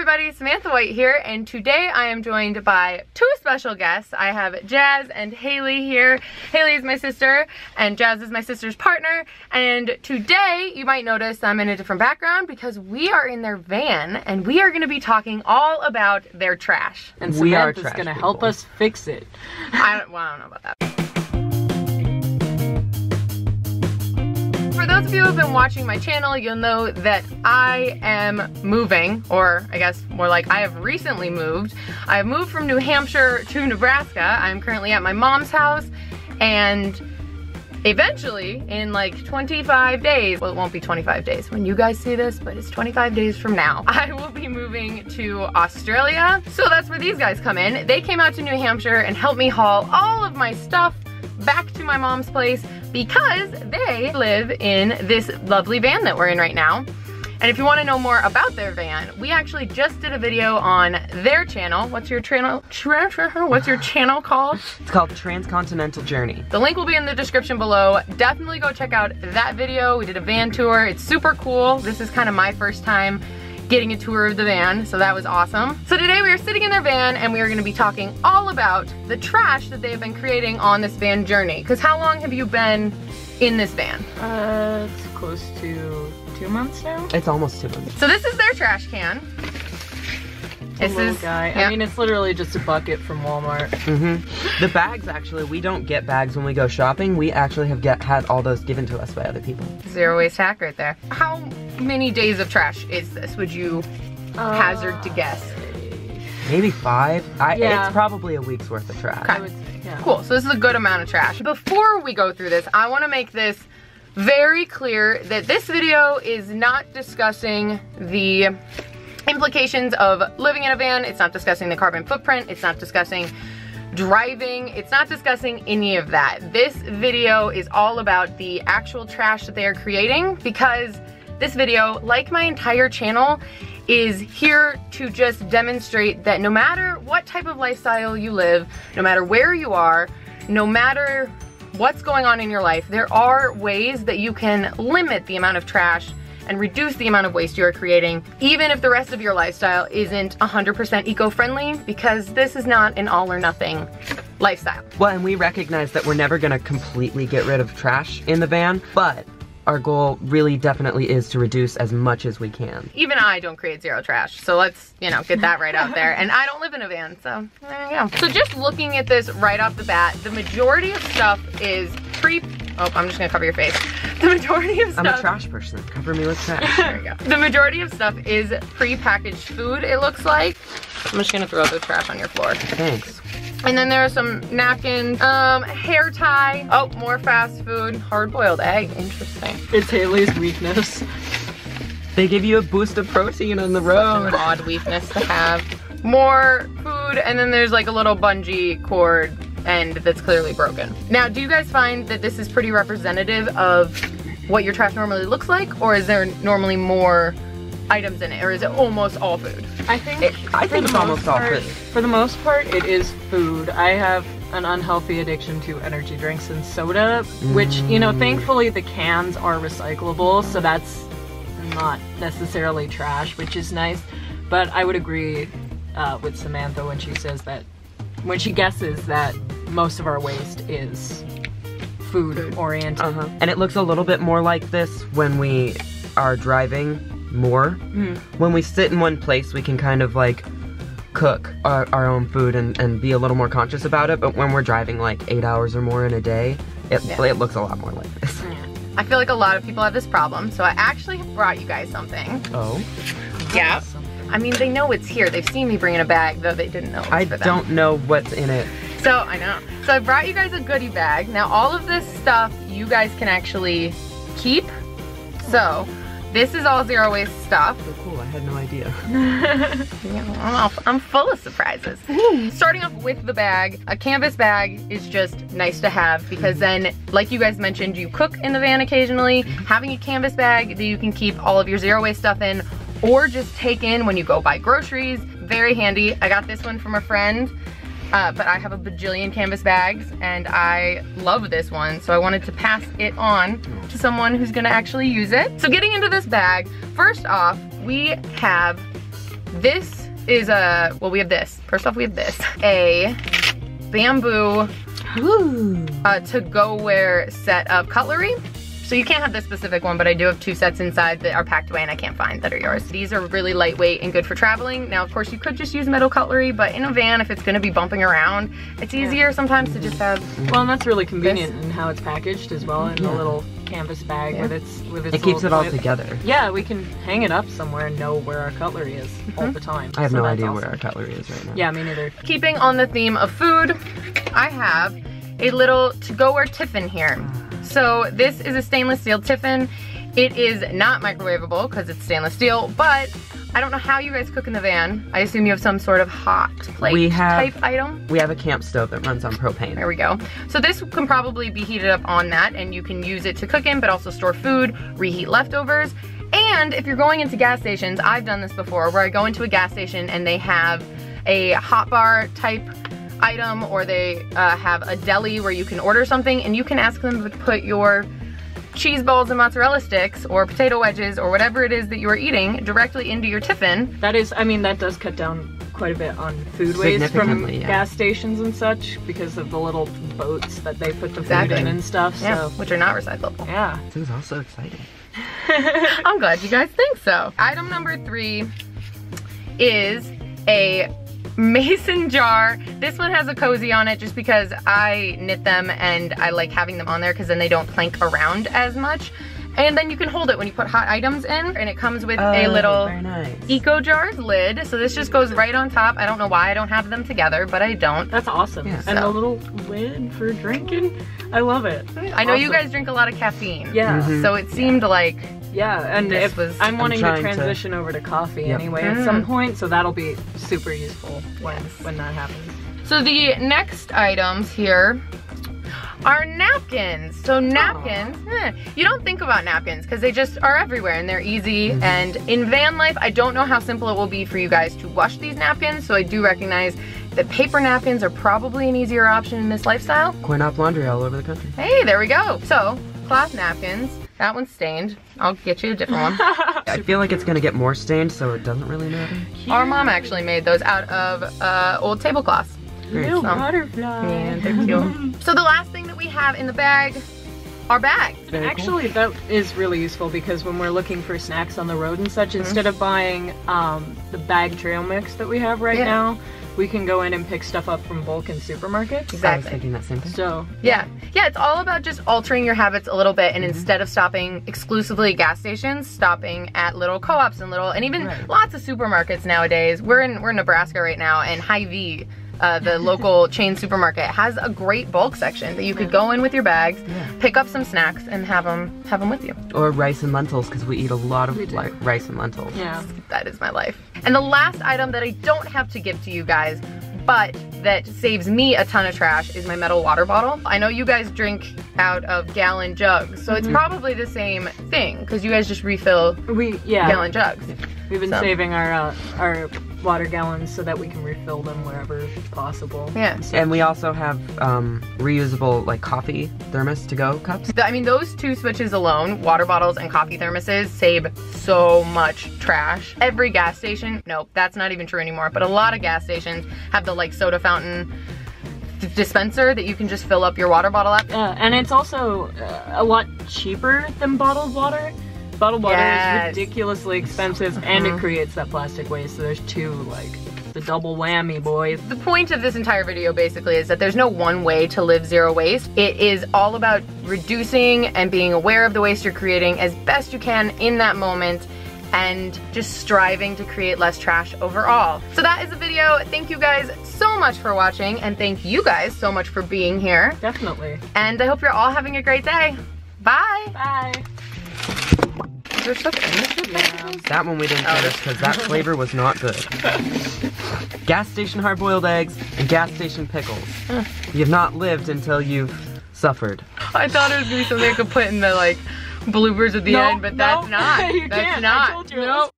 everybody, Samantha White here, and today I am joined by two special guests. I have Jazz and Haley here. Haley is my sister, and Jazz is my sister's partner, and today you might notice I'm in a different background because we are in their van, and we are going to be talking all about their trash. And Samantha's going to help us fix it. I don't know about that. For those of you who have been watching my channel, you'll know that I am moving, or I guess more like I have recently moved. I have moved from New Hampshire to Nebraska. I'm currently at my mom's house, and eventually, in like 25 days, well, it won't be 25 days when you guys see this, but it's 25 days from now, I will be moving to Australia. So that's where these guys come in. They came out to New Hampshire and helped me haul all of my stuff back to my mom's place because they live in this lovely van that we're in right now. And if you want to know more about their van, we actually just did a video on their channel. What's your channel? What's your channel called? It's called Transcontinental Journey. The link will be in the description below. Definitely go check out that video. We did a van tour. It's super cool. This is kind of my first time getting a tour of the van, so that was awesome. So today we are sitting in their van and we are going to be talking all about the trash that they've been creating on this van journey. Because how long have you been in this van? It's close to 2 months now. It's almost 2 months. So this is their trash can. This is guy. Yeah. I mean, it's literally just a bucket from Walmart. The bags, actually, we don't get bags when we go shopping. We actually have had all those given to us by other people. Zero waste hack right there. How many days of trash is this, would you hazard to guess? Maybe 5. Yeah. It's probably a week's worth of trash. Okay. I would say, yeah. Cool, so this is a good amount of trash. Before we go through this, I want to make this very clear that this video is not discussing the implications of living in a van. It's not discussing the carbon footprint. It's not discussing driving. It's not discussing any of that. This video is all about the actual trash that they are creating, because this video, like my entire channel, is here to just demonstrate that no matter what type of lifestyle you live, no matter where you are, no matter what's going on in your life, there are ways that you can limit the amount of trash and reduce the amount of waste you are creating, even if the rest of your lifestyle isn't 100% eco-friendly, because this is not an all or nothing lifestyle. Well, and we recognize that we're never gonna completely get rid of trash in the van, but our goal really definitely is to reduce as much as we can. Even I don't create zero trash, so let's, you know, get that right out there. And I don't live in a van, so there you go. So just looking at this right off the bat, the majority of stuff is oh, I'm just gonna cover your face. The majority of stuff— I'm a trash person. Cover me with trash. There we go. The majority of stuff is pre-packaged food, it looks like. I'm just gonna throw the trash on your floor. Thanks. And then there are some napkins, hair tie. Oh, more fast food. Hard-boiled egg. Interesting. It's Haley's weakness. They give you a boost of protein on the road. An odd weakness to have. More food, and then there's like a little bungee cord end that's clearly broken. Now, do you guys find that this is pretty representative of what your trash normally looks like, or is there normally more items in it, or is it almost all food? I think it's almost all food. For the most part, it is food. I have an unhealthy addiction to energy drinks and soda, which, you know, thankfully the cans are recyclable, so that's not necessarily trash, which is nice. But I would agree with Samantha when she says that, when she guesses that most of our waste is food oriented. And it looks a little bit more like this when we are driving more. When we sit in one place, we can kind of like cook our own food and be a little more conscious about it, but when we're driving like 8 hours or more in a day, it looks a lot more like this. I feel like a lot of people have this problem, so I actually have brought you guys something. Oh? Yeah. I mean, they know it's here. They've seen me bring in a bag, though they didn't know it was for them. I don't know what's in it. So, I know. So I brought you guys a goodie bag. Now, all of this stuff you guys can actually keep. So, this is all zero waste stuff. Oh, cool. I had no idea. Yeah, I'm full of surprises. Starting off with the bag, a canvas bag is just nice to have, because then, like you guys mentioned, you cook in the van occasionally. Having a canvas bag that you can keep all of your zero waste stuff in, or just take in when you go buy groceries, very handy. I got this one from a friend. But I have a bajillion canvas bags and I love this one, so I wanted to pass it on to someone who's gonna actually use it. So getting into this bag, first off, we have This is a, well, we have this. First off, we have this. A bamboo to-go-ware set of cutlery. So you can't have this specific one, but I do have 2 sets inside that are packed away and I can't find that are yours. These are really lightweight and good for traveling. Now, of course, you could just use metal cutlery, but in a van, if it's gonna be bumping around, it's easier sometimes to just have. Well, and that's really convenient in how it's packaged as well, in a little canvas bag with its It keeps it all together. Yeah, we can hang it up somewhere and know where our cutlery is all the time. I have no idea where our cutlery is right now. Yeah, me neither. Keeping on the theme of food, I have a little to-go-ware tiffin here. So this is a stainless steel tiffin. It is not microwavable because it's stainless steel, but I don't know how you guys cook in the van. I assume you have some sort of hot plate type item. We have a camp stove that runs on propane. There we go. So this can probably be heated up on that and you can use it to cook in, but also store food, reheat leftovers. And if you're going into gas stations, I've done this before, where I go into a gas station and they have a hot bar type item, or they have a deli where you can order something and you can ask them to put your cheese balls and mozzarella sticks or potato wedges or whatever it is that you are eating directly into your tiffin. That is, I mean, that does cut down quite a bit on food waste from gas stations and such, because of the little boats that they put the food in and stuff. Yeah, so. Which are not recyclable. Yeah. This is also exciting. I'm glad you guys think so. Item number 3 is a mason jar. This one has a cozy on it just because I knit them and I like having them on there because then they don't plank around as much. And then you can hold it when you put hot items in, and it comes with a little eco jar lid. So this just goes right on top. I don't know why I don't have them together, but I don't. That's awesome. Yeah. And the little lid for drinking, I love it. I know you guys drink a lot of caffeine. Yeah. So it seemed like and if I'm wanting to transition over to coffee anyway at some point, so that'll be super useful when that happens. So the next items here are napkins. So napkins, you don't think about napkins because they just are everywhere and they're easy. And in van life, I don't know how simple it will be for you guys to wash these napkins. So I do recognize that paper napkins are probably an easier option in this lifestyle. Coin op laundry all over the country. Hey, there we go. So cloth napkins. That one's stained. I'll get you a different one. I feel like it's gonna get more stained, so it doesn't really matter. Our mom actually made those out of old tablecloths. Little butterfly. Yeah, they're cute. So the last thing that we have in the bag are bags. Actually, that is really useful because when we're looking for snacks on the road and such, instead of buying the bag trail mix that we have right now, we can go in and pick stuff up from bulk in supermarkets. Exactly. I was thinking that same thing. So yeah, it's all about just altering your habits a little bit, and instead of stopping exclusively at gas stations, stopping at little co-ops and even lots of supermarkets nowadays. We're in Nebraska right now, and Hy-Vee, the local chain supermarket, has a great bulk section that you could go in with your bags, pick up some snacks, and have them with you. Or rice and lentils, because we eat a lot of rice and lentils. Yeah. That is my life. And the last item that I don't have to give to you guys, but that saves me a ton of trash, is my metal water bottle. I know you guys drink out of gallon jugs, so it's probably the same thing, because you guys just refill gallon jugs. We've been saving our water gallons so that we can refill them wherever possible. Yeah. And we also have reusable like coffee thermos to go cups. I mean, those 2 switches alone, water bottles and coffee thermoses, save so much trash. Every gas station, nope, that's not even true anymore, but a lot of gas stations have the like soda fountain dispenser that you can just fill up your water bottle at. And it's also a lot cheaper than bottled water. Bottled water is ridiculously expensive, and it creates that plastic waste, so there's the double whammy, boys. The point of this entire video basically is that there's no one way to live zero waste. It is all about reducing and being aware of the waste you're creating as best you can in that moment, and just striving to create less trash overall. So that is the video. Thank you guys so much for watching, and thank you guys so much for being here. Definitely. And I hope you're all having a great day. Bye. Bye. There's stuff in this? That one we didn't finish because that flavor was not good. Gas station hard-boiled eggs and gas station pickles. You've not lived until you've suffered. I thought it was gonna be something I could put in the like bloopers at the end, but that's not. You that's can't. not. I told you. Nope.